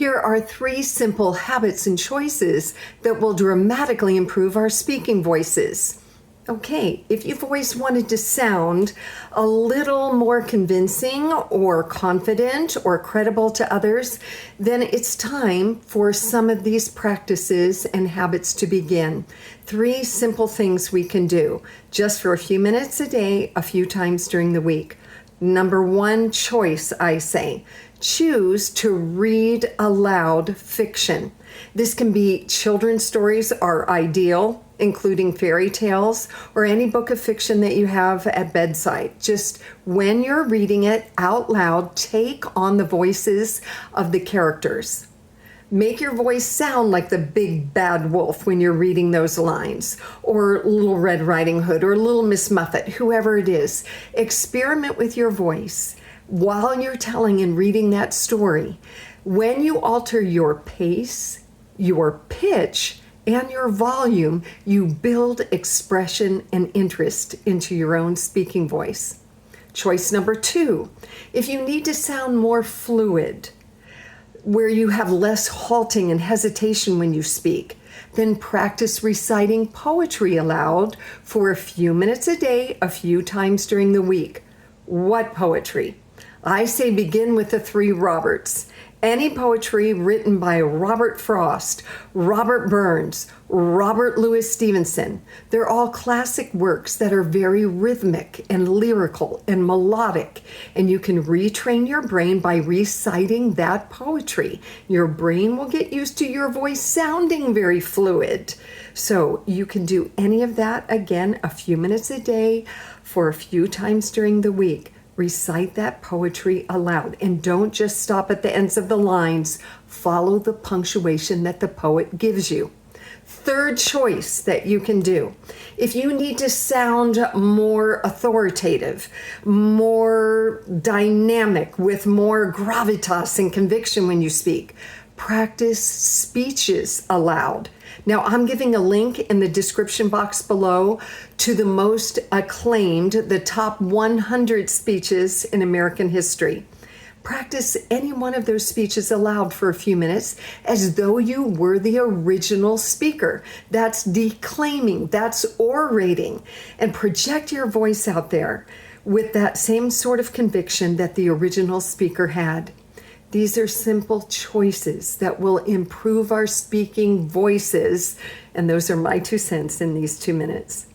Here are 3 simple habits and choices that will dramatically improve our speaking voices. Okay, if you've always wanted to sound a little more convincing or confident or credible to others, then it's time for some of these practices and habits to begin. 3 simple things we can do just for a few minutes a day, a few times during the week. Number 1 choice, I say, choose to read aloud fiction. This can be children's stories are ideal, including fairy tales or any book of fiction that you have at bedside. Just when you're reading it out loud, take on the voices of the characters. Make your voice sound like the big bad wolf when you're reading those lines, or Little Red Riding Hood, or Little Miss Muffet, whoever it is. Experiment with your voice while you're telling and reading that story. When you alter your pace, your pitch, and your volume, you build expression and interest into your own speaking voice. Choice number 2, if you need to sound more fluid, where you have less halting and hesitation when you speak, then practice reciting poetry aloud for a few minutes a day, a few times during the week. What poetry? I say begin with the 3 Roberts. Any poetry written by Robert Frost, Robert Burns, Robert Louis Stevenson. They're all classic works that are very rhythmic and lyrical and melodic, and you can retrain your brain by reciting that poetry. Your brain will get used to your voice sounding very fluid. So you can do any of that, again, a few minutes a day for a few times during the week. Recite that poetry aloud, and don't just stop at the ends of the lines. Follow the punctuation that the poet gives you. 3rd choice that you can do, if you need to sound more authoritative, more dynamic, with more gravitas and conviction when you speak, practice speeches aloud. Now, I'm giving a link in the description box below to the most acclaimed, the top 100 speeches in American history. Practice any one of those speeches aloud for a few minutes as though you were the original speaker. That's declaiming, that's orating, and project your voice out there with that same sort of conviction that the original speaker had. These are simple choices that will improve our speaking voices, and those are my 2 cents in these 2 minutes.